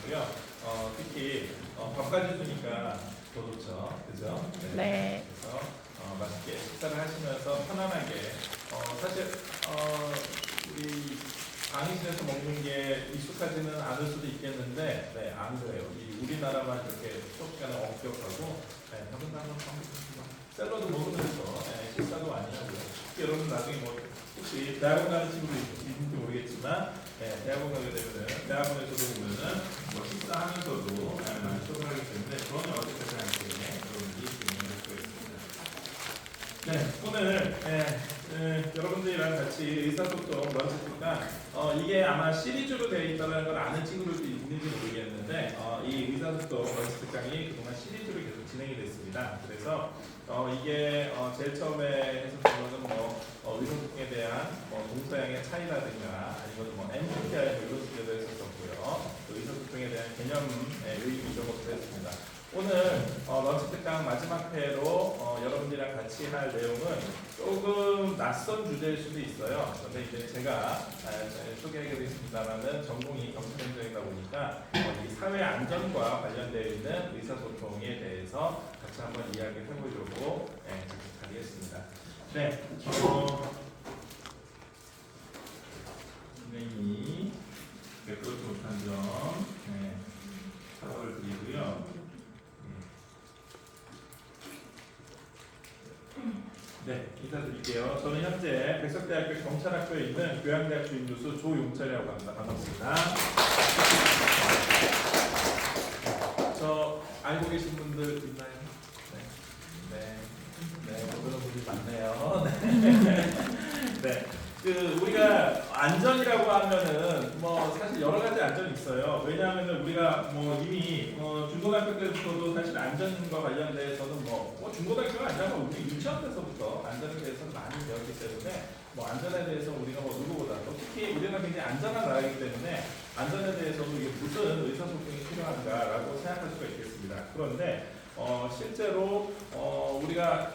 있고요. 특히 밥까지 주니까 더 좋죠, 그죠? 네. 그래서 맛있게 식사를 하시면서 편안하게 사실 우리 강의실에서 먹는 게 익숙하지는 않을 수도 있겠는데, 네, 안 그래요. 우리나라만 이렇게 수업 시간에 엄격하고, 더군다나 샐러드 먹으면서 식사도 많이 하고요. 여러분 나중에 뭐 혹시 대학원 가는 친구도 있는지 모르겠지만, 대학원 가게 되면은 대학원에서도 보면은 뭐 식사하면서도 많이 수업을 하기 때문에 그거는 어떻게 생각하시는지 여러분들이 질문할 수가 있습니다. 네, 오늘 여러분들이랑 같이 의사소통 런치 특강 이게 아마 시리즈로 되어 있다는 걸 아는 친구들도 있는지 모르겠는데 이 의사소통 런치 특강이 그동안 시리즈로 계속 진행이 됐습니다. 그래서 이게 제일 처음에 했었던 것은 의사소통에 대한 동서양의 차이라든가 아니면 MBTI 이런 식으로 했었었고요. 또 의사소통에 대한 개념 의미 이런 것도 했습니다. 오늘 런치 특강 마지막 회로 여러분들이랑 같이 할 내용은 조금 낯선 주제일 수도 있어요. 그런데 이제 제가 소개해드리겠습니다만은 전공이 경찰행정이다 보니까 이 사회 안전과 관련되어 있는 의사소통에 대해서 같이 한번 이야기를 해보려고 하겠습니다. 네, 진행이 그렇지 못한 점 사과를 드리고요. 네, 인사드릴게요. 저는 현재 백석대학교 경찰학교에 있는 교양대학 주임교수 조용철이라고 합니다. 반갑습니다. 저 알고 계신 분들 있나요? 네, 모르는 분들이 많네요. 네. 우리가 안전이라고 하면은 사실 여러 가지 안전이 있어요. 왜냐하면은 우리가 이미 중고등학교 때부터도 사실 안전과 관련돼서는 중고등학교가 아니라 우리 유치원 때서부터 안전에 대해서 많이 배웠기 때문에 안전에 대해서 우리가 누구보다도 특히 우리가 굉장히 안전한 나라이기 때문에 안전에 대해서도 이게 무슨 의사소통이 필요한가라고 생각할 수가 있겠습니다. 그런데 실제로 우리가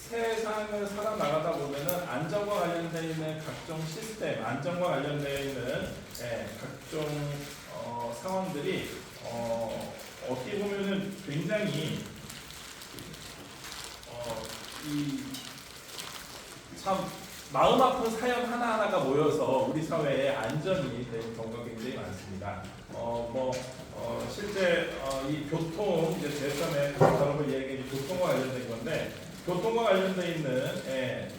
세상을 살아나가다 보면은 안전과 관련되어 있는 각종 시스템, 안전과 관련되어 있는 각종 상황들이 어떻게 보면은 굉장히 참 마음 아픈 사연 하나하나가 모여서 우리 사회에 안전이 되는 경우가 굉장히 많습니다. 실제 이 교통 이제 제일 처음에 여러분 이야기 교통과 관련된 건데. 교통과 관련되어 있는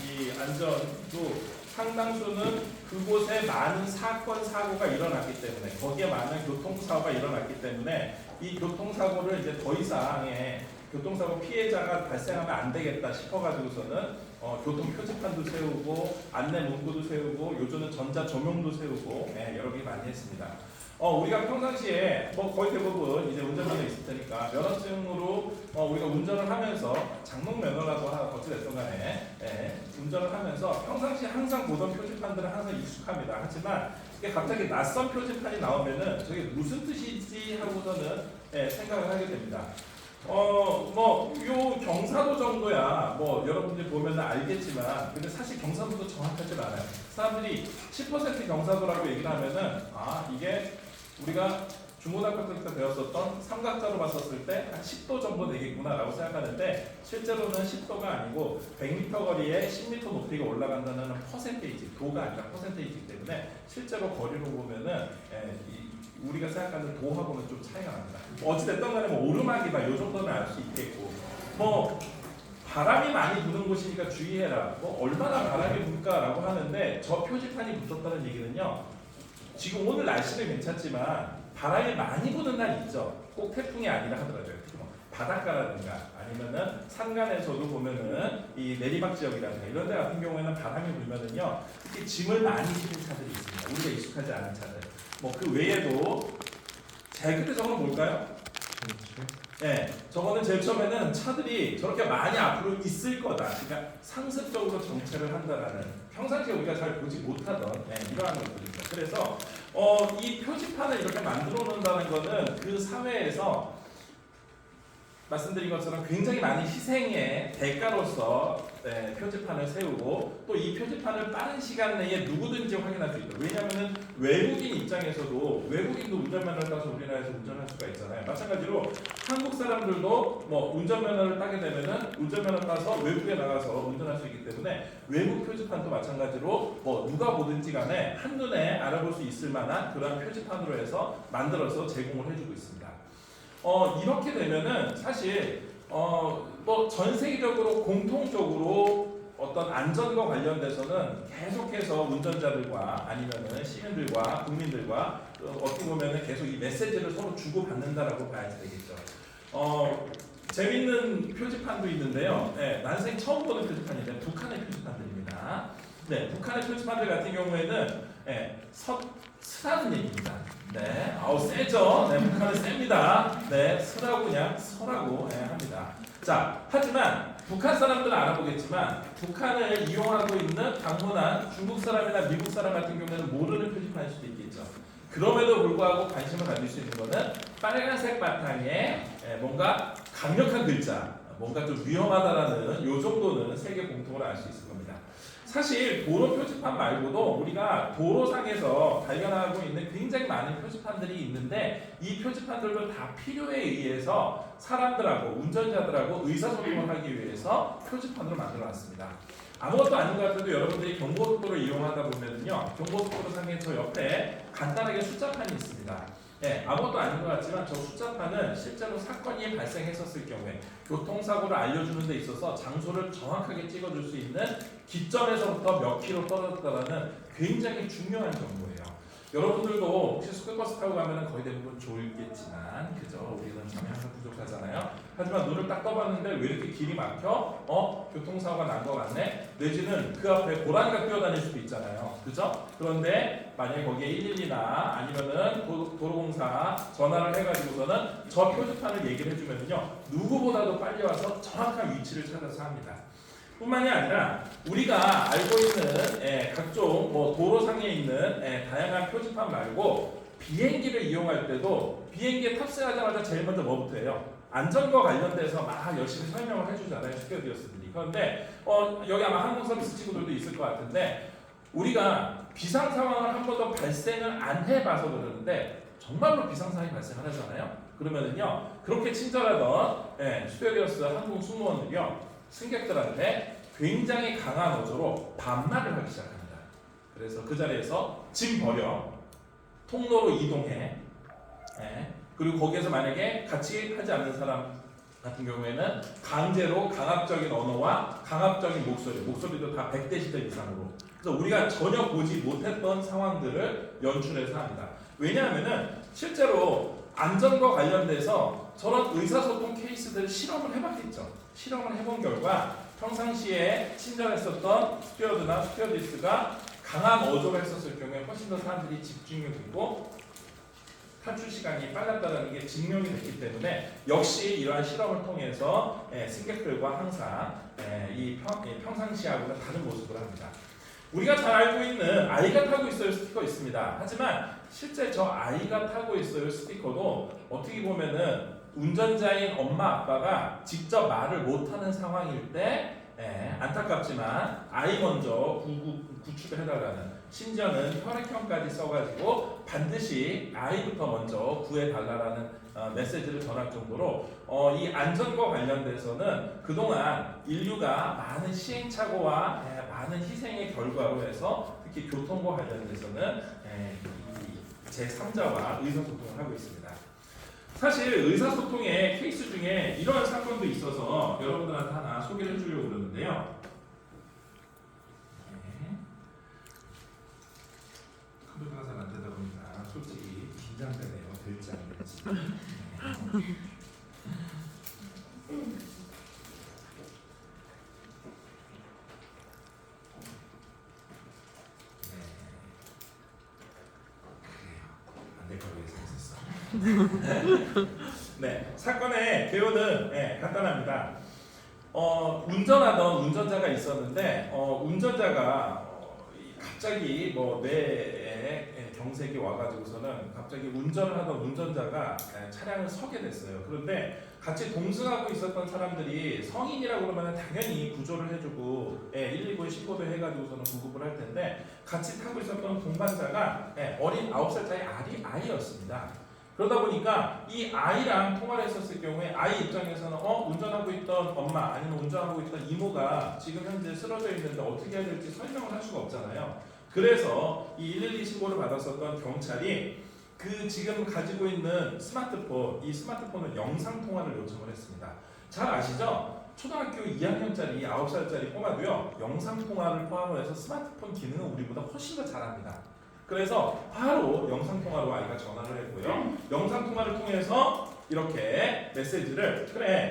이 안전도 상당수는 그곳에 많은 사건, 사고가 일어났기 때문에 거기에 많은 교통사고가 일어났기 때문에 이 교통사고를 이제 더 이상의 교통사고 피해자가 발생하면 안 되겠다 싶어가지고서는 교통 표지판도 세우고 안내 문구도 세우고 요즘은 전자조명도 세우고 여러 개 많이 했습니다. 우리가 평상시에 거의 대부분 이제 운전면허 있을 테니까 면허증으로 우리가 운전을 하면서 장롱 면허라도 하나 어찌됐든 간에 운전을 하면서 평상시에 항상 보던 표지판들은 항상 익숙합니다. 하지만 이게 갑자기 낯선 표지판이 나오면은 저게 무슨 뜻이지 하고서는 생각을 하게 됩니다. 요 경사도 정도야 여러분들이 보면 알겠지만 근데 사실 경사도도 정확하지 않아요. 사람들이 10% 경사도라고 얘기를 하면은 이게 우리가 중고등학교 때 배웠었던 삼각자로 봤었을 때 한 10도 정도 되겠구나라고 생각하는데 실제로는 10도가 아니고 100m 거리에 10m 높이가 올라간다는 퍼센테이지, 도가 아니라 퍼센테이지이기 때문에 실제로 거리로 보면은 우리가 생각하는 도하고는 좀 차이가 납니다. 어찌됐든 간에 오르막이다 요 정도는 알 수 있겠고 바람이 많이 부는 곳이니까 주의해라. 얼마나 바람이 불까라고 하는데 저 표지판이 붙었다는 얘기는요. 지금 오늘 날씨는 괜찮지만 바람이 많이 부는 날 있죠. 꼭 태풍이 아니라 하더라도요. 특히 바닷가라든가 아니면은 산간에서도 보면은 이 내리막 지역이라든가 이런 데 같은 경우에는 바람이 불면은요. 특히 짐을 많이 실은 차들이 있습니다. 우리가 익숙하지 않은 차들. 그 외에도 제일 끝에 저거는 뭘까요? 저거는 제일 처음에는 차들이 저렇게 많이 앞으로 있을 거다. 그러니까 상습적으로 정체를 한다라는 평상시에 우리가 잘 보지 못하던 이러한 것들입니다. 그래서 이 표지판을 이렇게 만들어 놓는다는 거는 그 사회에서 말씀드린 것처럼 굉장히 많은 희생의 대가로서 표지판을 세우고 또 이 표지판을 빠른 시간 내에 누구든지 확인할 수 있도록. 왜냐하면 외국인 입장에서도 외국인도 운전면허를 따서 우리나라에서 운전할 수가 있잖아요. 마찬가지로 한국 사람들도 뭐 운전면허를 따게 되면은 운전면허 따서 외국에 나가서 운전할 수 있기 때문에 외국 표지판도 마찬가지로 뭐 누가 보든지 간에 한눈에 알아볼 수 있을 만한 그런 표지판으로 해서 만들어서 제공을 해주고 있습니다. 이렇게 되면은 사실 뭐 전 세계적으로 공통적으로 어떤 안전과 관련돼서는 계속해서 운전자들과 아니면은 시민들과 국민들과 어떻게 보면은 계속 이 메시지를 서로 주고받는다라고 봐야 되겠죠. 재밌는 표지판도 있는데요. 네, 난생 처음 보는 표지판인데 북한의 표지판들입니다. 네, 북한의 표지판들 같은 경우에는 스라는 얘기입니다. 네, 아우 세죠. 네, 북한은 셉니다. 네, 스라고 그냥 서라고 합니다. 자, 하지만 북한 사람들은 알아보겠지만 북한을 이용하고 있는 방문한 중국 사람이나 미국 사람 같은 경우에는 모르는 표지판일 수도 있겠죠. 그럼에도 불구하고 관심을 가질 수 있는 것은 빨간색 바탕에 뭔가 강력한 글자, 뭔가 좀 위험하다라는 요 정도는 세계 공통으로 알 수 있을 겁니다. 사실 도로 표지판 말고도 우리가 도로상에서 발견하고 있는 굉장히 많은 표지판들이 있는데 이 표지판들도 다 필요에 의해서 사람들하고 운전자들하고 의사소통을 하기 위해서 표지판으로 만들어놨습니다. 아무것도 아닌 것 같아도 여러분들이 경고속도를 이용하다 보면요, 경고속도로 상에 저 옆에 간단하게 숫자판이 있습니다. 네, 아무것도 아닌 것 같지만 저 숫자판은 실제로 사건이 발생했었을 경우에 교통사고를 알려주는 데 있어서 장소를 정확하게 찍어줄 수 있는 기점에서부터 몇 킬로 떨어졌다는 굉장히 중요한 정보예요. 여러분들도 혹시 스쿨버스 타고 가면 거의 대부분 졸겠지만 그죠? 우리는 잠이 항상 부족하잖아요. 하지만 눈을 딱 떠봤는데 왜 이렇게 길이 막혀? 교통사고가 난 것 같네? 내지는 그 앞에 고라니가 뛰어다닐 수도 있잖아요. 그죠? 그런데 만약에 거기에 112나 아니면은 도로공사 전화를 해가지고서는 저 표지판을 얘기를 해주면요, 누구보다도 빨리 와서 정확한 위치를 찾아서 합니다. 뿐만이 아니라 우리가 알고 있는 각종 뭐 도로상에 있는 다양한 표지판 말고 비행기를 이용할 때도 비행기에 탑승하자마자 제일 먼저 뭐부터 해요? 안전과 관련돼서 막 열심히 설명을 해주잖아요, 스튜어디스들이. 그런데 여기 아마 항공서비스 친구들도 있을 것 같은데 우리가 비상 상황을 한 번도 발생을 안 해봐서 그러는데 정말로 비상 상황이 발생을 하잖아요. 그러면은요, 그렇게 친절하던 스튜어디스 항공 승무원들이요, 승객들한테 굉장히 강한 어조로 반말을 하기 시작합니다. 그래서 그 자리에서 짐 버려, 통로로 이동해, 그리고 거기에서 만약에 같이 하지 않는 사람 같은 경우에는 강제로 강압적인 언어와 강압적인 목소리도 다 100데시벨 이상으로. 그래서 우리가 전혀 보지 못했던 상황들을 연출해서 합니다. 왜냐하면은 실제로 안전과 관련돼서 저런 의사소통 케이스들을 실험을 해봤겠죠. 실험을 해본 결과 평상시에 친절했었던 스튜어드나 스튜어디스가 강한 어조를 했었을 경우에 훨씬 더 사람들이 집중력이 있고 탈출 시간이 빨랐다는 게 증명이 됐기 때문에 역시 이러한 실험을 통해서 승객들과 항상 이 평상시하고는 다른 모습을 합니다. 우리가 잘 알고 있는 아이가 타고 있어요 스티커 있습니다. 하지만 실제 저 아이가 타고 있어요 스티커도 어떻게 보면은 운전자인 엄마 아빠가 직접 말을 못하는 상황일 때 안타깝지만 아이 먼저 구축을 해달라는, 심지어는 혈액형까지 써가지고 반드시 아이부터 먼저 구해달라는 메시지를 전할 정도로 이 안전과 관련돼서는 그동안 인류가 많은 시행착오와 많은 희생의 결과로 해서 특히 교통과 관련돼서는 제3자와 의사소통을 하고 있습니다. 사실 의사소통의 케이스 중에 이러한 사건도 있어서 여러분들한테 하나 소개를 해주려고 그러는데요. 컴퓨터가 잘 안 되다 보니까 솔직히 긴장되네요. 될지 안 될지. 안 될 거라고 예상했었어. 네, 사건의 개요는 간단합니다. 운전하던 운전자가 있었는데 운전자가 갑자기 뭐 뇌에 경색이 와가지고서는 갑자기 운전을 하던 운전자가 차량을 서게 됐어요. 그런데 같이 동승하고 있었던 사람들이 성인이라고 그러면 당연히 구조를 해주고 119에 신고도 해가지고서는 구급을 할 텐데 같이 타고 있었던 동반자가 어린 9살짜리 아이였습니다. 그러다 보니까 이 아이랑 통화를 했었을 경우에 아이 입장에서는 운전하고 있던 엄마 아니면 운전하고 있던 이모가 지금 현재 쓰러져 있는데 어떻게 해야 될지 설명을 할 수가 없잖아요. 그래서 이 112 신고를 받았었던 경찰이 그 지금 가지고 있는 스마트폰, 이 스마트폰을 영상 통화를 요청을 했습니다. 잘 아시죠? 초등학교 2학년짜리 9살짜리 꼬마도요 영상 통화를 포함을 해서 스마트폰 기능은 우리보다 훨씬 더 잘합니다. 그래서 바로 영상 통화로 아이가 전화를 했고요. 영상 통화를 통해서 이렇게 메시지를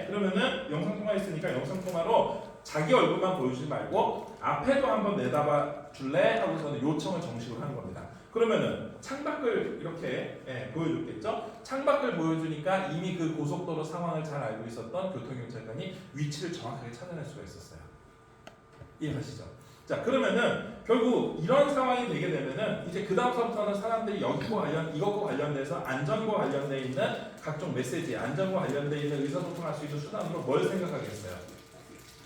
그러면은 영상 통화했으니까 영상 통화로 자기 얼굴만 보여주지 말고 앞에도 한번 내다봐 줄래? 하고서는 요청을 정식으로 하는 겁니다. 그러면은 창밖을 이렇게 보여줬겠죠? 창밖을 보여주니까 이미 그 고속도로 상황을 잘 알고 있었던 교통경찰관이 위치를 정확하게 찾아낼 수가 있었어요. 이해하시죠? 자, 그러면은 결국 이런 상황이 되게 되면은 이제 그 다음서부터는 사람들이 이것과 관련돼서 안전과 관련돼 있는 각종 메시지, 안전과 관련돼 있는 의사소통할 수 있는 수단으로 뭘 생각하겠어요?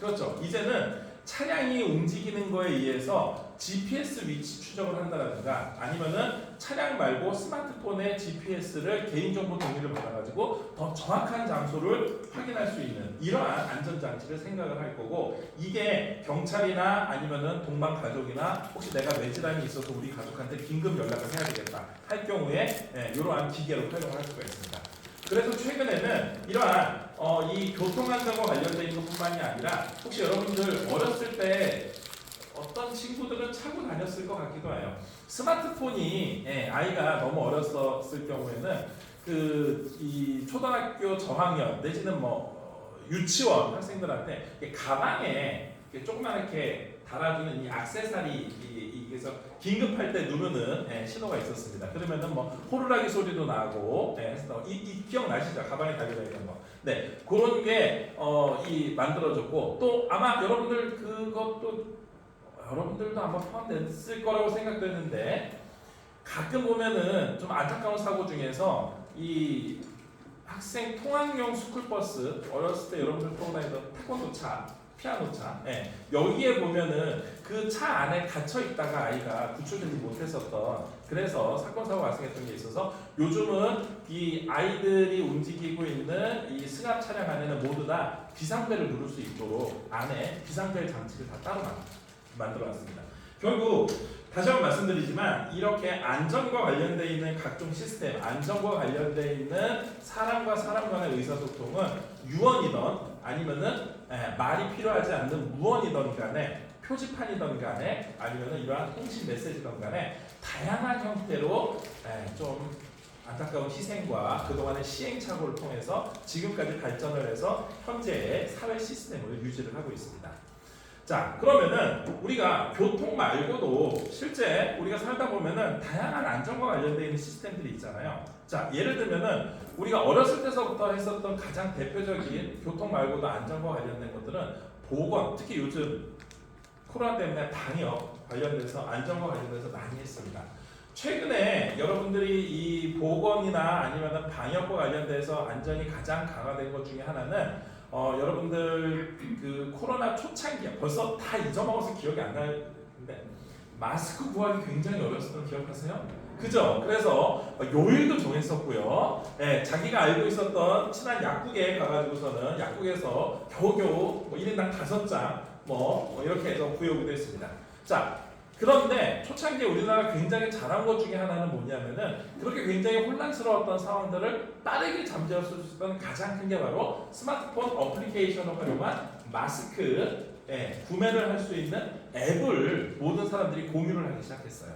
그렇죠. 이제는 차량이 움직이는 거에 의해서 GPS 위치 추적을 한다든가 아니면은 차량 말고 스마트폰의 GPS를 개인정보 동의를 받아가지고 더 정확한 장소를 확인할 수 있는 이러한 안전장치를 생각을 할 거고 이게 경찰이나 아니면은 동반 가족이나 혹시 내가 뇌질환이 있어서 우리 가족한테 긴급 연락을 해야 되겠다 할 경우에 이러한 기계로 활용할 수가 있습니다. 그래서 최근에는 이러한 이 교통안전과 관련된 있는 것뿐만이 아니라 혹시 여러분들 어렸을 때 어떤 친구들은 차고 다녔을 것 같기도 해요. 스마트폰이 아이가 너무 어렸었을 경우에는 이 초등학교 저학년 내지는 유치원 학생들한테 가방에 조그맣게 달아주는 이 액세서리 그래서 긴급할 때 누르는 신호가 있었습니다. 그러면은 호루라기 소리도 나고 이 기억나시죠? 가방에 달려 있는 거. 네, 그런 게 만들어졌고 또 아마 여러분들도 아마 포함됐을 거라고 생각되는데 가끔 보면은 좀 안타까운 사고 중에서 이 학생 통학용 스쿨버스 어렸을 때 여러분들 타고 다니던 태권도 차, 피아노 차 여기에 보면은 그 차 안에 갇혀 있다가 아이가 구출되지 못했었던 그래서 사건 사고 발생했던 게 있어서 요즘은 이 아이들이 움직이고 있는 이 승합 차량 안에는 모두 다 비상벨을 누를 수 있도록 안에 비상벨 장치를 다 따로 만들어놨습니다. 결국 다시 한번 말씀드리지만 이렇게 안전과 관련되어 있는 각종 시스템, 안전과 관련되어 있는 사람과 사람 간의 의사소통은 유언이든 아니면은 말이 필요하지 않는 무언이든 간에 표지판이든 간에 아니면은 이러한 통신 메시지든 간에 다양한 형태로 좀 안타까운 희생과 그동안의 시행착오를 통해서 지금까지 발전을 해서 현재의 사회 시스템을 유지를 하고 있습니다. 자, 그러면은 우리가 교통 말고도 실제 우리가 살다 보면은 다양한 안전과 관련되어 있는 시스템들이 있잖아요. 자, 예를 들면은 우리가 어렸을 때서부터 했었던 가장 대표적인 교통 말고도 안전과 관련된 것들은 보건, 특히 요즘 코로나 때문에 방역 관련돼서 안전과 관련돼서 많이 했습니다. 최근에 여러분들이 이 보건이나 아니면 방역과 관련돼서 안전이 가장 강화된 것 중에 하나는 여러분들 그 코로나 초창기에 벌써 다 잊어먹어서 기억이 안 나는데 마스크 구하기 굉장히 어려웠던 기억하세요? 그죠? 그래서 요일도 정했었고요. 자기가 알고 있었던 친한 약국에 가가지고서는 약국에서 겨우겨우 1인당 5장 이렇게 해서 구해오기도 했습니다. 자, 그런데 초창기에 우리나라가 굉장히 잘한 것 중에 하나는 뭐냐면은 그렇게 굉장히 혼란스러웠던 상황들을 빠르게 잠재울 수 있었던 가장 큰 게 바로 스마트폰 어플리케이션을 활용한 마스크 구매를 할 수 있는 앱을 모든 사람들이 공유를 하기 시작했어요.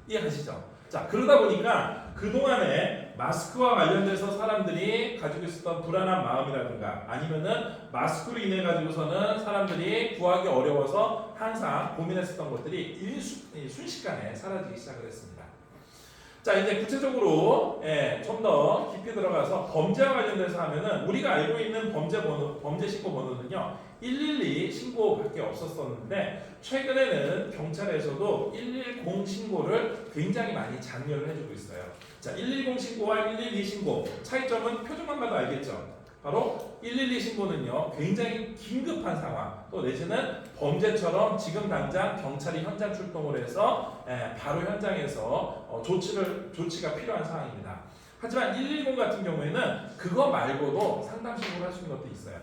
이해하시죠? 자, 그러다 보니까 그동안에 마스크와 관련돼서 사람들이 가지고 있었던 불안한 마음이라든가 아니면은 마스크로 인해 가지고서는 사람들이 구하기 어려워서 항상 고민했었던 것들이 순식간에 사라지기 시작을 했습니다. 자, 이제 구체적으로 좀 더 깊이 들어가서 범죄와 관련돼서 하면은 우리가 알고 있는 범죄 신고 번호는요 112 신고밖에 없었었는데 최근에는 경찰에서도 110 신고를 굉장히 많이 장려를 해주고 있어요. 자, 110 신고와 112 신고 차이점은 표준만 봐도 알겠죠? 바로 112 신고는요, 굉장히 긴급한 상황, 또 내지는 범죄처럼 지금 당장 경찰이 현장 출동을 해서 바로 현장에서 조치가 필요한 상황입니다. 하지만 110 같은 경우에는 그거 말고도 상담 신고를 할 수 있는 것도 있어요.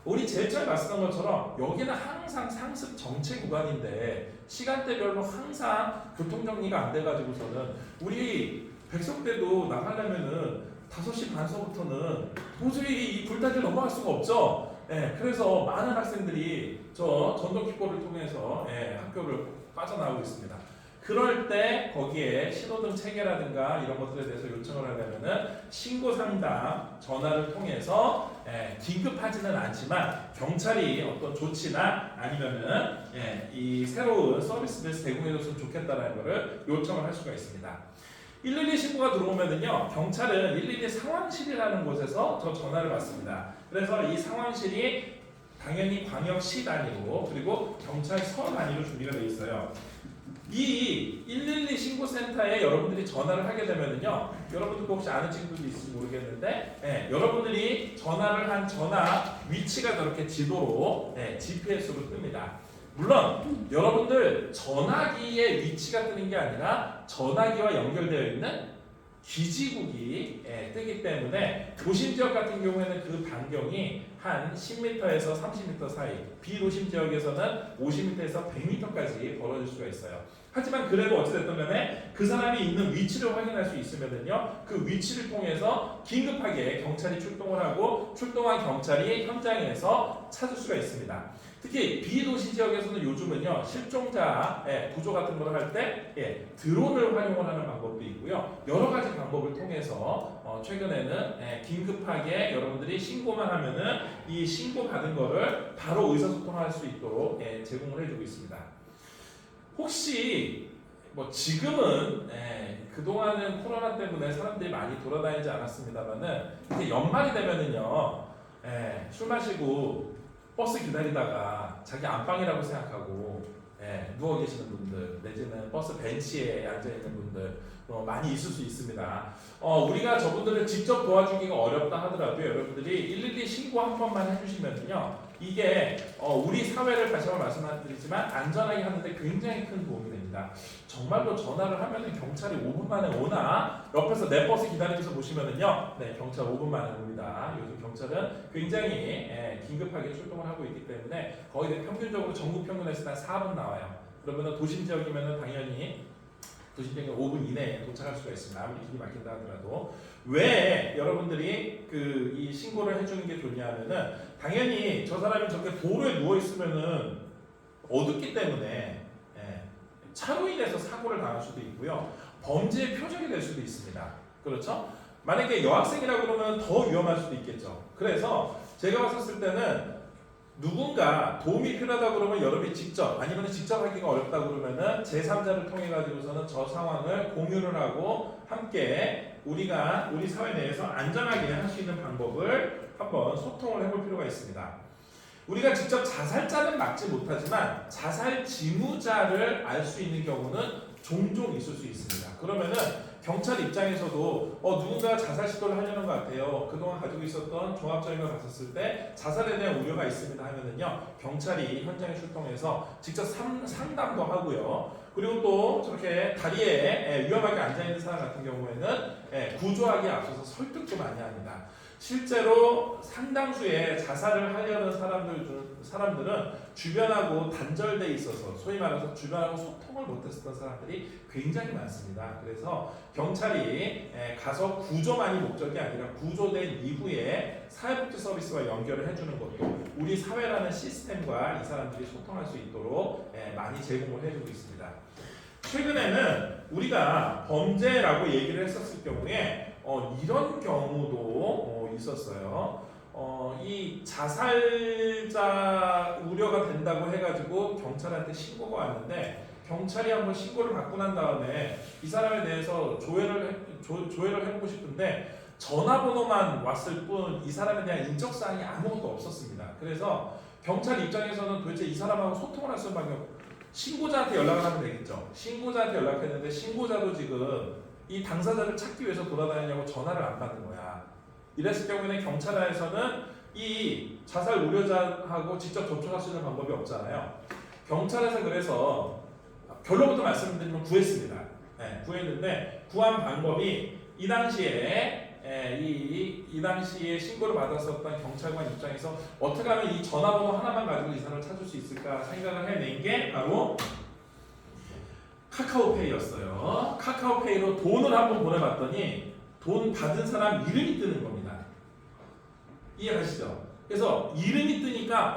우리 제일 처음에 말씀한 것처럼 여기는 항상 상습 정체 구간인데 시간대별로 항상 교통정리가 안 돼가지고서는 우리 백석대도 나가려면은 5시 반서부터는 도저히 이 불타기를 넘어갈 수가 없죠. 그래서 많은 학생들이 저 전동킥보를 통해서 학교를 빠져나오고 있습니다. 그럴 때 거기에 신호등 체계라든가 이런 것들에 대해서 요청을 하려면은 신고 상담 전화를 통해서 긴급하지는 않지만 경찰이 어떤 조치나 아니면은 이 새로운 서비스를 제공해줬으면 좋겠다라는 것을 요청을 할 수가 있습니다. 112 신고가 들어오면은요, 경찰은 112 상황실이라는 곳에서 저 전화를 받습니다. 그래서 이 상황실이 당연히 광역시 단위로 그리고 경찰서 단위로 준비가 되어 있어요. 이 112 신고센터에 여러분들이 전화를 하게 되면은요, 여러분들도 혹시 아는 친구들도 있을지 모르겠는데, 여러분들이 전화를 한 전화 위치가 저렇게 지도로 GPS로 뜹니다. 물론 여러분들 전화기의 위치가 뜨는 게 아니라 전화기와 연결되어 있는 기지국이 뜨기 때문에 도심 지역 같은 경우에는 그 반경이 한 10m에서 30m 사이, 비도심 지역에서는 50m에서 100m까지 벌어질 수가 있어요. 하지만 그래도 어찌됐든 간에 그 사람이 있는 위치를 확인할 수 있으면은요, 그 위치를 통해서 긴급하게 경찰이 출동을 하고 출동한 경찰이 현장에서 찾을 수가 있습니다. 특히 비도시 지역에서는 요즘은요, 실종자 구조 같은 걸 할 때 드론을 활용을 하는 방법도 있고요, 여러 가지 방법을 통해서 최근에는 긴급하게 여러분들이 신고만 하면은 이 신고 받은 거를 바로 의사소통할 수 있도록 제공을 해주고 있습니다. 혹시 뭐 지금은 그동안은 코로나 때문에 사람들이 많이 돌아다니지 않았습니다만은 이렇게 연말이 되면은요, 술 마시고 버스 기다리다가 자기 안방이라고 생각하고 누워 계시는 분들 내지는 버스 벤치에 앉아 있는 분들 많이 있을 수 있습니다. 우리가 저분들을 직접 도와주기가 어렵다 하더라도 여러분들이 112 신고 한 번만 해주시면요, 이게 우리 사회를 다시 한번 말씀드리지만 안전하게 하는데 굉장히 큰 도움이 됩니다. 정말로 전화를 하면은 경찰이 5분 만에 오나 옆에서 내 버스 기다리면서 보시면은요, 경찰 5분 만에 옵니다. 요즘 경찰은 굉장히 긴급하게 출동을 하고 있기 때문에 거의 평균적으로 전국 평균에서 한 4분 나와요. 그러면은 도심 지역이면은 당연히 도심 지역에 5분 이내에 도착할 수가 있습니다. 아무리 길이 막힌다 하더라도. 왜 여러분들이 이 신고를 해주는 게 좋냐면은 당연히 저 사람이 저렇게 도로에 누워 있으면은 어둡기 때문에 차로 인해서 사고를 당할 수도 있고요, 범죄의 표적이 될 수도 있습니다. 그렇죠? 만약에 여학생이라고 그러면 더 위험할 수도 있겠죠. 그래서 제가 봤었을 때는 누군가 도움이 필요하다 그러면 여러분이 직접 아니면 직접 하기가 어렵다 그러면은 제3자를 통해 가지고서는 저 상황을 공유를 하고 함께 우리 사회 내에서 안전하게 할 수 있는 방법을 한번 소통을 해볼 필요가 있습니다. 우리가 직접 자살자는 막지 못하지만 자살 징후자를 알 수 있는 경우는 종종 있을 수 있습니다. 그러면은 경찰 입장에서도 누군가 자살 시도를 하려는 것 같아요. 그동안 가지고 있었던 종합적인 걸 봤었을 때 자살에 대한 우려가 있습니다 하면은요, 경찰이 현장에 출동해서 직접 상담도 하고요, 그리고 또 저렇게 다리에 위험하게 앉아있는 사람 같은 경우에는 구조하기에 앞서서 설득도 많이 합니다. 실제로 상당수의 자살을 하려는 사람들은 주변하고 단절돼 있어서 소위 말해서 주변하고 소통을 못했었던 사람들이 굉장히 많습니다. 그래서 경찰이 가서 구조만이 목적이 아니라 구조된 이후에 사회복지 서비스와 연결을 해주는 것도 우리 사회라는 시스템과 이 사람들이 소통할 수 있도록 많이 제공을 해주고 있습니다. 최근에는 우리가 범죄라고 얘기를 했었을 경우에 이런 경우도 있었어요. 이 자살자 우려가 된다고 해가지고 경찰한테 신고가 왔는데 경찰이 한번 신고를 받고 난 다음에 이 사람에 대해서 조회를 해보고 싶은데 전화번호만 왔을 뿐 이 사람에 대한 인적사항이 아무것도 없었습니다. 그래서 경찰 입장에서는 도대체 이 사람하고 소통을 할 수밖에 없고 신고자한테 연락을 하면 되겠죠. 신고자한테 연락했는데 신고자도 지금 이 당사자를 찾기 위해서 돌아다니냐고 전화를 안 받는 거야. 이랬을 경우에는 경찰에서는 이 자살 우려자하고 직접 접촉할 수 있는 방법이 없잖아요. 경찰에서 그래서 결론부터 말씀드리면 구했습니다. 네, 구했는데 구한 방법이 이 당시에 이 당시에 신고를 받았었던 경찰관 입장에서 어떻게 하면 이 전화번호 하나만 가지고 이 사람을 찾을 수 있을까 생각을 해낸 게 바로 카카오페이였어요. 카카오페이로 돈을 한번 보내봤더니 돈 받은 사람 이름이 뜨는 겁니다. 이해가시죠? 그래서 이름이 뜨니까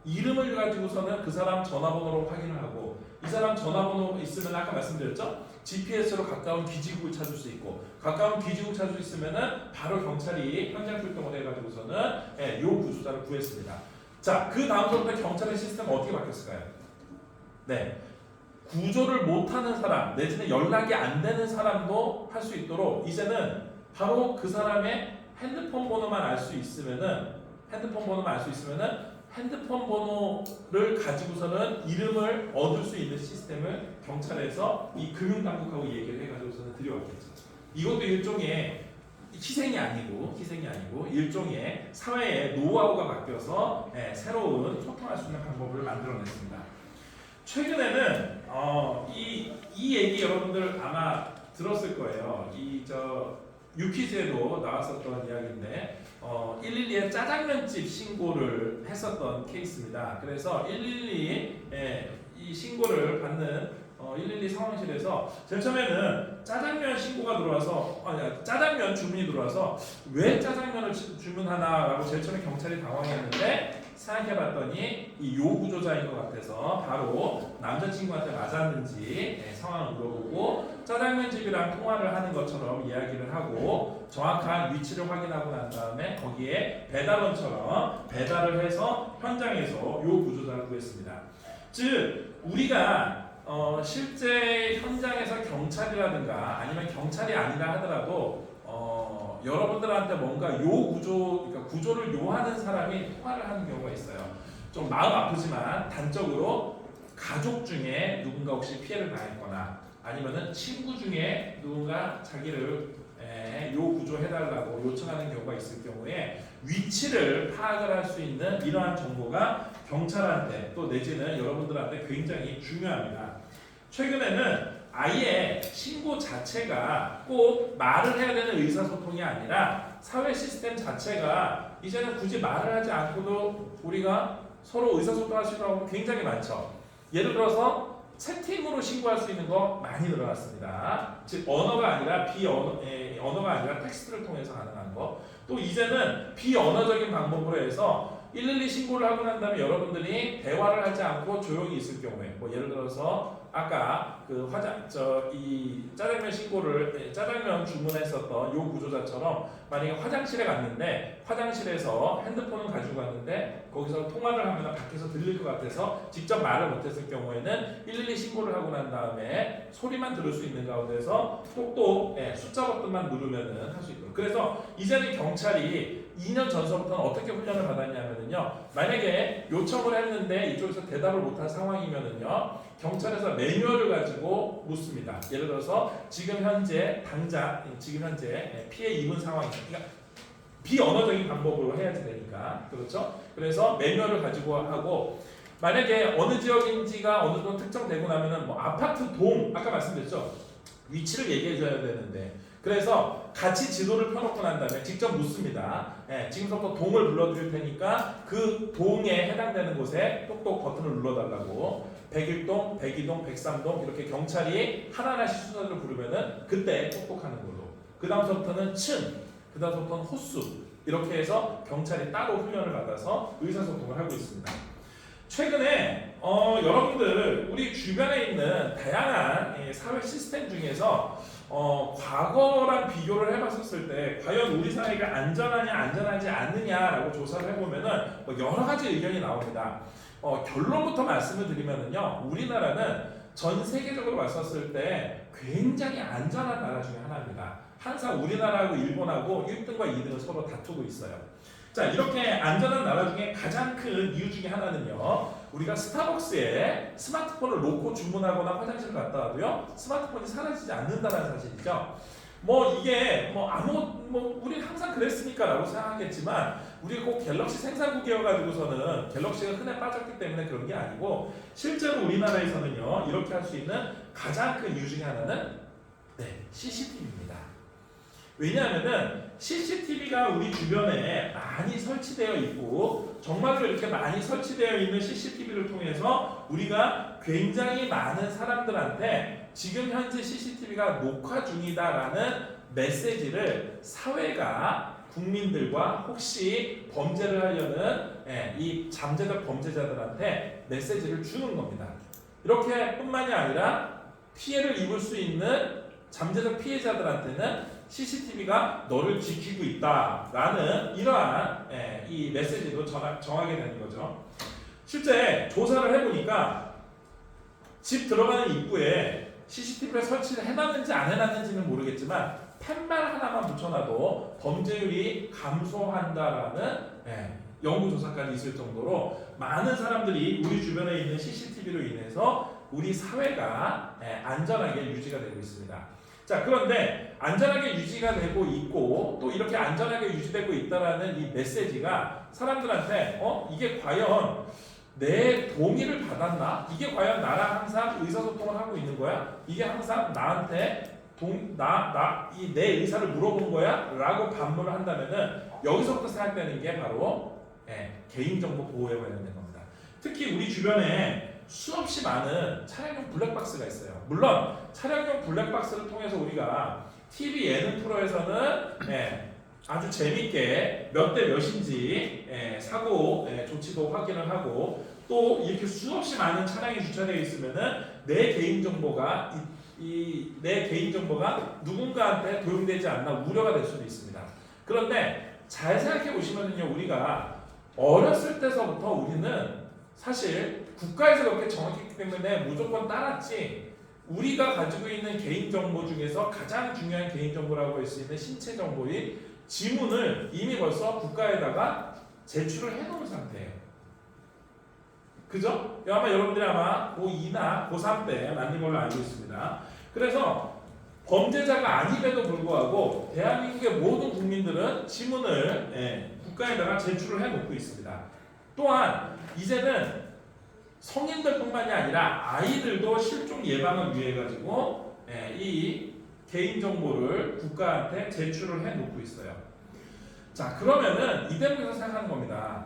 이름을 가지고서는 그 사람 전화번호로 확인을 하고 이 사람 전화번호 있으면 아까 말씀드렸죠? GPS로 가까운 기지국을 찾을 수 있고 가까운 기지국 찾을 수 있으면은 바로 경찰이 현장 출동을 해가지고서는 요 구조자를 구했습니다. 자, 그 다음부터 경찰의 시스템은 어떻게 바뀌었을까요? 네, 구조를 못하는 사람 내지는 연락이 안 되는 사람도 할 수 있도록 이제는 바로 그 사람의 핸드폰 번호만 알 수 있으면은 핸드폰 번호를 가지고서는 이름을 얻을 수 있는 시스템을 경찰에서 이 금융당국하고 얘기를 해가지고서는 들여왔겠죠. 이것도 일종의 희생이 아니고 일종의 사회의 노하우가 바뀌어서 새로운 소통할 수 있는 방법을 만들어냈습니다. 최근에는 이 얘기 여러분들 아마 들었을 거예요. 유퀴즈에도 나왔었던 이야기인데 112에 짜장면집 신고를 했었던 케이스입니다. 그래서 112에 이 신고를 받는 112 상황실에서 제일 처음에는 짜장면 신고가 들어와서 짜장면 주문이 들어와서 왜 짜장면을 주문하나라고 제일 처음에 경찰이 당황했는데 생각해봤더니 이 요구조자인 것 같아서 바로 남자친구한테 맞았는지 상황을 물어보고 짜장면집이랑 통화를 하는 것처럼 이야기를 하고 정확한 위치를 확인하고 난 다음에 거기에 배달원처럼 배달을 해서 현장에서 요 구조자를 구했습니다. 즉 우리가 실제 현장에서 경찰이라든가 아니면 경찰이 아니라 하더라도 여러분들한테 뭔가 그러니까 구조를 요하는 사람이 통화를 하는 경우가 있어요. 좀 마음 아프지만 단적으로 가족 중에 누군가 혹시 피해를 당했거나 아니면은 친구 중에 누군가 자기를 요 구조해달라고 요청하는 경우가 있을 경우에 위치를 파악을 할 수 있는 이러한 정보가 경찰한테 또 내지는 여러분들한테 굉장히 중요합니다. 최근에는 아예 신고 자체가 꼭 말을 해야 되는 의사소통이 아니라 사회 시스템 자체가 이제는 굳이 말을 하지 않고도 우리가 서로 의사소통할 수 있는 방법이 굉장히 많죠. 예를 들어서 채팅으로 신고할 수 있는 거 많이 늘어났습니다. 즉 언어가 아니라 언어가 아니라 텍스트를 통해서 가능한 거. 또 이제는 비언어적인 방법으로 해서 112 신고를 하고 난 다음에 여러분들이 대화를 하지 않고 조용히 있을 경우에 예를 들어서 아까 이 짜장면 주문했었던 요 구조자처럼 만약에 화장실에 갔는데 화장실에서 핸드폰을 가지고 갔는데 거기서 통화를 하면 밖에서 들릴 것 같아서 직접 말을 못했을 경우에는 112 신고를 하고 난 다음에 소리만 들을 수 있는 가운데서 똑똑 숫자 버튼만 누르면은 할 수 있도록. 그래서 이제는 경찰이 2년 전서부터는 어떻게 훈련을 받았냐면요. 만약에 요청을 했는데 이쪽에서 대답을 못한 상황이면은요. 경찰에서 매뉴얼을 가지고 묻습니다. 예를 들어서 지금 현재 피해 입은 상황이니까 그러니까 비언어적인 방법으로 해야지 되니까 그렇죠? 그래서 매뉴얼을 가지고 하고 만약에 어느 지역인지가 어느 정도 특정되고 나면은 아파트 동 아까 말씀드렸죠? 위치를 얘기해줘야 되는데 그래서 같이 지도를 펴놓고 난 다음에 직접 묻습니다. 지금부터 동을 불러드릴 테니까 그 동에 해당되는 곳에 똑똑 버튼을 눌러달라고 101동, 102동, 103동 이렇게 경찰이 하나하나씩 순서대로 부르면은 그때 똑똑하는 걸로. 그 다음부터는 그 다음부터는 호수 이렇게 해서 경찰이 따로 훈련을 받아서 의사소통을 하고 있습니다. 최근에 여러분들 우리 주변에 있는 다양한 사회 시스템 중에서 과거랑 비교를 해봤었을 때 과연 우리 사회가 안전하냐 안전하지 않느냐라고 조사를 해보면은 여러 가지 의견이 나옵니다. 결론부터 말씀을 드리면은요, 우리나라는 전 세계적으로 봤었을 때 굉장히 안전한 나라 중에 하나입니다. 항상 우리나라하고 일본하고 1등과 2등을 서로 다투고 있어요. 자, 이렇게 안전한 나라 중에 가장 큰 이유 중에 하나는요, 우리가 스타벅스에 스마트폰을 놓고 주문하거나 화장실을 갔다 와도요, 스마트폰이 사라지지 않는다는 사실이죠. 이게 우리 항상 그랬으니까라고 생각하겠지만 우리 꼭 갤럭시 생산국이어가지고서는 갤럭시가 흔해 빠졌기 때문에 그런 게 아니고 실제로 우리나라에서는요 이렇게 할 수 있는 가장 큰 이유 중에 하나는 CCTV입니다. 왜냐하면은 CCTV가 우리 주변에 많이 설치되어 있고 정말로 이렇게 많이 설치되어 있는 CCTV를 통해서 우리가 굉장히 많은 사람들한테 지금 현재 CCTV가 녹화 중이다라는 메시지를 사회가 국민들과 혹시 범죄를 하려는 이 잠재적 범죄자들한테 메시지를 주는 겁니다. 이렇게 뿐만이 아니라 피해를 입을 수 있는 잠재적 피해자들한테는 CCTV가 너를 지키고 있다라는 이러한 이 메시지도 정하게 되는 거죠. 실제 조사를 해보니까 집 들어가는 입구에 CCTV를 설치를 해놨는지 안 해놨는지는 모르겠지만 팻말 하나만 붙여놔도 범죄율이 감소한다라는 연구조사까지 있을 정도로 많은 사람들이 우리 주변에 있는 CCTV로 인해서 우리 사회가 안전하게 유지가 되고 있습니다. 자, 그런데 안전하게 유지가 되고 있고 또 이렇게 안전하게 유지되고 있다라는 이 메시지가 사람들한테 이게 과연 내 동의를 받았나? 이게 과연 나랑 항상 의사소통을 하고 있는 거야? 이게 항상 나한테 내 의사를 물어본 거야? 라고 반문을 한다면은 여기서부터 생각되는 게 바로 개인정보 보호에 관련된 겁니다. 특히 우리 주변에 수없이 많은 차량용 블랙박스가 있어요. 물론 차량용 블랙박스를 통해서 우리가 TV 예능 프로에서는 아주 재밌게 몇 대 몇인지 사고 조치도 확인을 하고 또 이렇게 수없이 많은 차량이 주차되어 있으면은 내 개인정보가 내 개인정보가 누군가한테 도용되지 않나 우려가 될 수도 있습니다. 그런데 잘 생각해 보시면요, 우리가 어렸을 때서부터 우리는 사실 국가에서 그렇게 정했기 때문에 무조건 따랐지, 우리가 가지고 있는 개인정보 중에서 가장 중요한 개인정보라고 할 수 있는 신체정보인 지문을 이미 벌써 국가에다가 제출을 해놓은 상태예요. 그죠? 아마 여러분들이 아마 고2나 고3 때 만든 걸로 알고 있습니다. 그래서 범죄자가 아님에도 불구하고 대한민국의 모든 국민들은 지문을 국가에다가 제출을 해놓고 있습니다. 또한 이제는 성인들뿐만이 아니라 아이들도 실종 예방을 위해 가지고 이 개인정보를 국가한테 제출을 해놓고 있어요. 자, 그러면은 이 대목에서 생각하는 겁니다.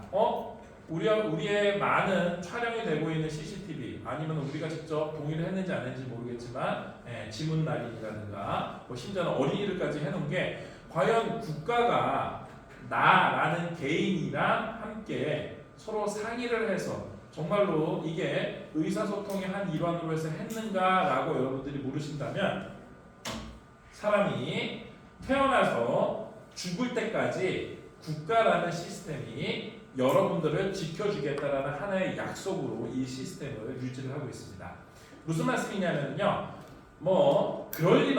우리의 많은 촬영이 되고 있는 CCTV 아니면 우리가 직접 동의를 했는지 안 했는지 모르겠지만 지문 날인이라든가 심지어는 어린이들까지 해놓은 게 과연 국가가 나라는 개인이랑 함께 서로 상의를 해서 정말로 이게 의사소통의 한 일환으로 해서 했는가라고 여러분들이 물으신다면, 사람이 태어나서 죽을 때까지 국가라는 시스템이 여러분들을 지켜주겠다라는 하나의 약속으로 이 시스템을 유지를 하고 있습니다. 무슨 말씀이냐면요, 그럴 리는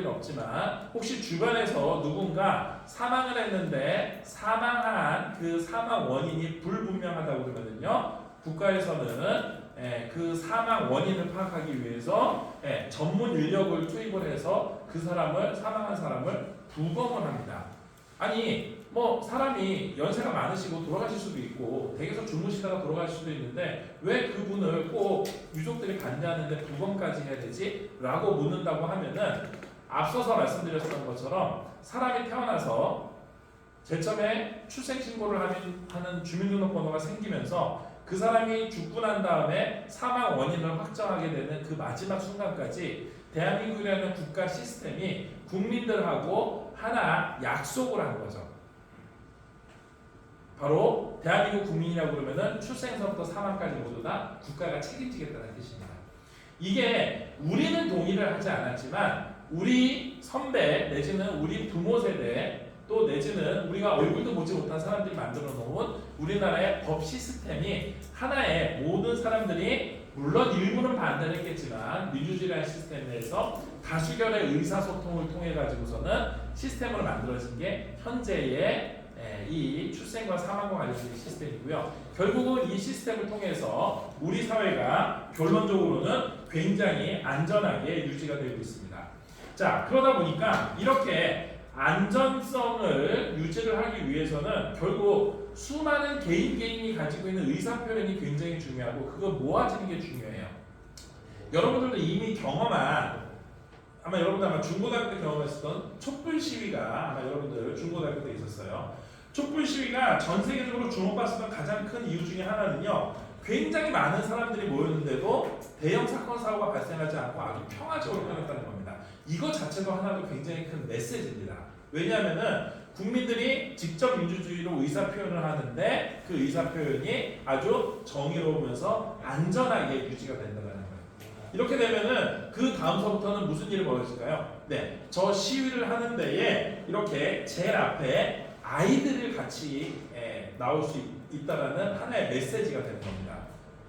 없지만 혹시 주변에서 누군가 사망을 했는데 사망한 그 사망 원인이 불분명하다고 그러면은요, 국가에서는 그 사망 원인을 파악하기 위해서 전문 인력을 투입을 해서 그 사망한 사람을 부검을 합니다. 아니 사람이 연세가 많으시고 돌아가실 수도 있고 댁에서 주무시다가 돌아가실 수도 있는데 왜 그분을 꼭 유족들이 반대하는데 부검까지 해야 되지? 라고 묻는다고 하면은 앞서서 말씀드렸던 것처럼 사람이 태어나서 제점에 출생신고를 하는 주민등록번호가 생기면서 그 사람이 죽고 난 다음에 사망 원인을 확정하게 되는 그 마지막 순간까지 대한민국이라는 국가 시스템이 국민들하고 하나 약속을 한 거죠. 바로 대한민국 국민이라고 그러면은 출생서부터 사망까지 모두 다 국가가 책임지겠다는 뜻입니다. 이게 우리는 동의를 하지 않았지만 우리 선배 내지는 우리 부모 세대 또 내지는 우리가 얼굴도 보지 못한 사람들이 만들어 놓은 우리나라의 법 시스템이 하나의 모든 사람들이 물론 일부는 반대를 했겠지만 민주주의라는 시스템 내에서 다수결의 의사소통을 통해 가지고서는 시스템으로 만들어진 게 현재의 이 출생과 사망과 관련된 시스템이고요. 결국은 이 시스템을 통해서 우리 사회가 결론적으로는 굉장히 안전하게 유지가 되고 있습니다. 자, 그러다 보니까 이렇게 안전성을 유지를 하기 위해서는 결국 수많은 개인이 가지고 있는 의사표현이 굉장히 중요하고 그거 모아지는 게 중요해요. 여러분들도 이미 경험한 아마 여러분들 아마 중고등학교 때 경험했었던 촛불 시위가 아마 여러분들 중고등학교 때 있었어요. 촛불 시위가 전 세계적으로 주목받았던 가장 큰 이유 중에 하나는요. 굉장히 많은 사람들이 모였는데도 대형 사건 사고가 발생하지 않고 아주 평화적으로 끝났다는 겁니다. 이거 자체도 하나도 굉장히 큰 메시지입니다. 왜냐하면은 국민들이 직접 민주주의로 의사표현을 하는데 그 의사표현이 아주 정의로우면서 안전하게 유지가 된다는 거예요. 이렇게 되면은 그 다음서부터는 무슨 일이 벌어질까요? 네, 저 시위를 하는 데에 이렇게 제일 앞에 아이들을 같이 나올 수 있다라는 하나의 메시지가 되는 겁니다.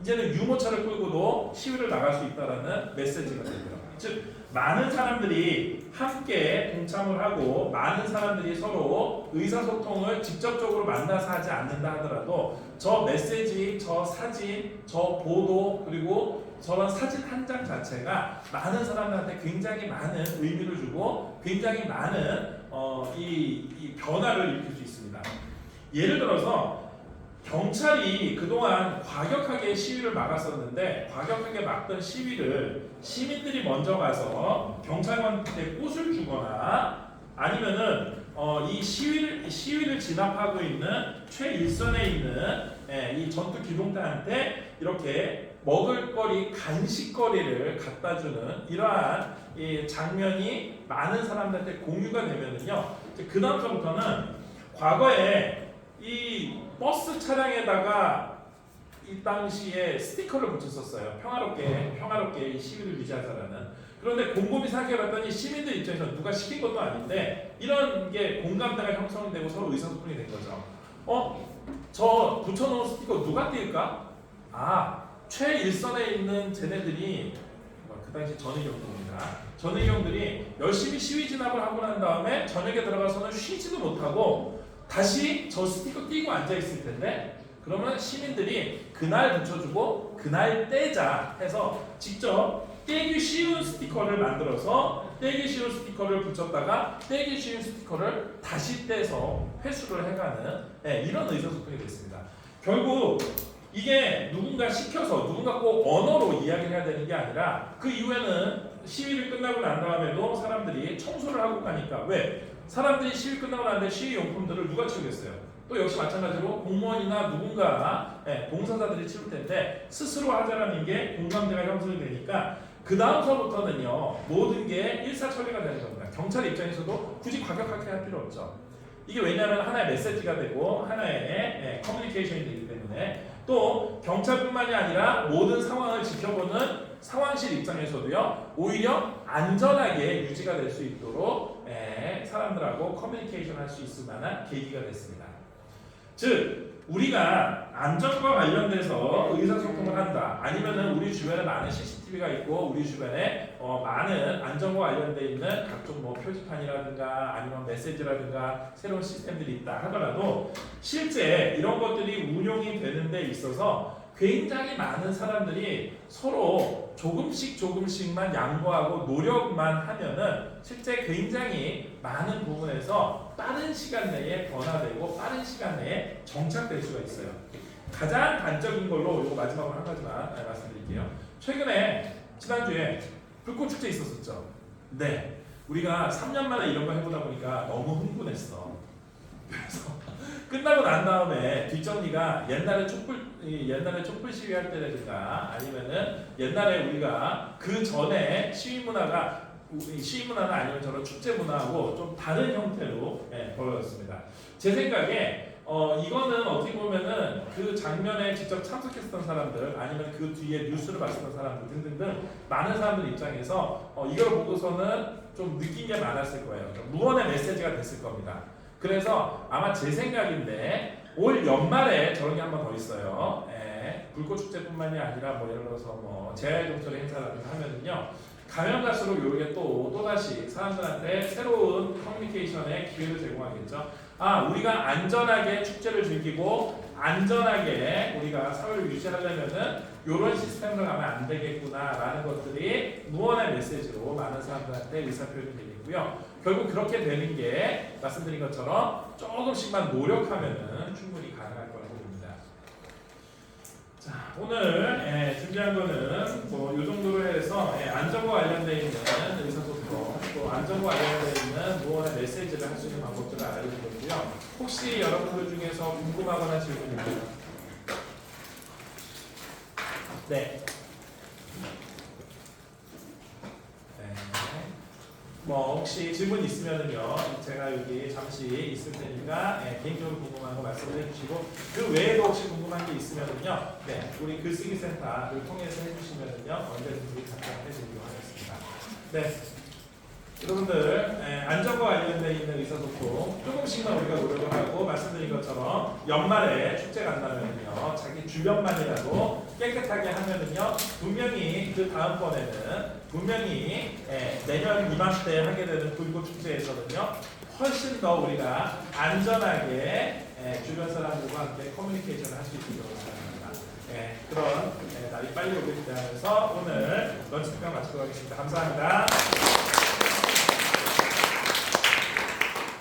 이제는 유모차를 끌고도 시위를 나갈 수 있다라는 메시지가 되고요. 즉 많은 사람들이 함께 동참을 하고 많은 사람들이 서로 의사소통을 직접적으로 만나서 하지 않는다 하더라도 저 메시지, 저 사진, 저 보도 그리고 저런 사진 한 장 자체가 많은 사람들한테 굉장히 많은 의미를 주고 굉장히 많은 이 변화를 일으킬 수 있습니다. 예를 들어서 경찰이 그동안 과격하게 시위를 막았었는데 과격하게 막던 시위를 시민들이 먼저 가서 경찰관한테 꽃을 주거나 아니면은 이 시위를 진압하고 있는 최일선에 있는 이 전투 기동대한테 이렇게 먹을거리, 간식거리를 갖다주는 이러한 이 장면이 많은 사람들한테 공유가 되면은요. 그 다음서부터는 과거에 이 버스 차량에다가 이 당시에 스티커를 붙였었어요. 평화롭게 이 시위를 유지하자라는. 그런데 곰곰이 생각해봤더니 시민들 입장에서 누가 시킨 것도 아닌데 이런 게 공감대가 형성되고 서로 의사소통이 된 거죠. 저 붙여놓은 스티커 누가 띄울까? 최일선에 있는 쟤네들이 그 당시 전의경들입니다. 전의경들이 열심히 시위 진압을 하고 난 다음에 저녁에 들어가서는 쉬지도 못하고 다시 저 스티커 띄고 앉아있을 텐데 그러면 시민들이 그날 붙여주고 그날 떼자 해서 직접 떼기 쉬운 스티커를 만들어서 떼기 쉬운 스티커를 붙였다가 떼기 쉬운 스티커를 다시 떼서 회수를 해가는 이런 의사소통이 됐습니다. 결국 이게 누군가 시켜서 누군가 꼭 언어로 이야기를 해야 되는 게 아니라 그 이후에는 시위를 끝나고 난 다음에도 사람들이 청소를 하고 가니까 왜? 사람들이 시위 끝나고 나는데 시위 용품들을 누가 치우겠어요? 또 역시 마찬가지로 공무원이나 누군가 봉사자들이 치울 텐데 스스로 하자라는 게 공감대가 형성이 되니까 그 다음서부터는요 모든 게 일사천리가 되는 겁니다. 경찰 입장에서도 굳이 과격하게 할 필요 없죠. 이게 왜냐하면 하나의 메시지가 되고 하나의 커뮤니케이션이 되기 때문에 또 경찰뿐만이 아니라 모든 상황을 지켜보는 상황실 입장에서도요 오히려 안전하게 유지가 될 수 있도록 사람들하고 커뮤니케이션 할 수 있을 만한 계기가 됐습니다. 즉 우리가 안전과 관련돼서 의사소통을 한다 아니면은 우리 주변에 많은 CCTV가 있고 우리 주변에 많은 안전과 관련돼 있는 각종 뭐 표지판이라든가 아니면 메시지라든가 새로운 시스템들이 있다 하더라도 실제 이런 것들이 운용이 되는 데 있어서 굉장히 많은 사람들이 서로 조금씩만 양보하고 노력만 하면은 실제 굉장히 많은 부분에서 빠른 시간 내에 변화되고 빠른 시간 내에 정착될 수가 있어요. 가장 단적인 걸로 이거 마지막으로 한 가지만 말씀드릴게요. 최근에 지난주에 불꽃축제 있었었죠. 네, 우리가 3년 만에 이런 거 해보다 보니까 너무 흥분했어. 그래서 끝나고 난 다음에 뒷정리가 옛날에 촛불 시위할 때라든가 아니면은 옛날에 우리가 그 전에 시위 문화는 아니면 저런 축제 문화하고 좀 다른 형태로 벌어졌습니다. 제 생각에 이거는 어떻게 보면은 그 장면에 직접 참석했던 사람들 아니면 그 뒤에 뉴스를 봤던 사람들 등등등 많은 사람들 입장에서 이걸 보고서는 좀 느낀 게 많았을 거예요. 무언의 메시지가 됐을 겁니다. 그래서 아마 제 생각인데 올 연말에 저런 게 한 번 더 있어요. 불꽃축제뿐만이 아니라 뭐 예를 들어서 뭐 재활용처리 행사라든가 하면은요 가면 갈수록 이게 또다시 사람들한테 새로운 커뮤니케이션의 기회를 제공하겠죠. 우리가 안전하게 축제를 즐기고 안전하게 우리가 사회를 유지하려면은 이런 시스템으로 가면 안 되겠구나라는 것들이 무언의 메시지로 많은 사람들한테 의사표현이 되겠고요. 결국 그렇게 되는 게 말씀드린 것처럼 조금씩만 노력하면은 충분히 가능할 거라고 봅니다. 자, 오늘 준비한 거는 뭐 이 정도로 해서 안전과 관련되어 있는 의사소통, 또 안전과 관련되어 있는 무언의 메시지를 할 수 있는 방법들을 알려드렸고요. 혹시 여러분들 중에서 궁금하거나 질문이 있나요? 네. 뭐 혹시 질문 있으면은요 제가 여기 잠시 있을 테니까 개인적으로 궁금한 거 말씀을 해주시고 그 외에도 혹시 궁금한 게 있으면은요 우리 글쓰기 센터를 통해서 해주시면은요 언제든지 답변해드리도록 하겠습니다. 네. 여러분들 안전과 관련되어 있는 의사소통 조금씩만 우리가 노력을 하고 말씀드린 것처럼 연말에 축제 간다면요 자기 주변만이라도 깨끗하게 하면은요 분명히 그 다음번에는 분명히 내년 이맘때 하게 되는 불꽃 축제에서는요 훨씬 더 우리가 안전하게 주변 사람들과 함께 커뮤니케이션을 할 수 있도록 바랍니다. 그런 날이 빨리 오길 기대하면서 오늘 런치 특강 마치도록 하겠습니다. 감사합니다.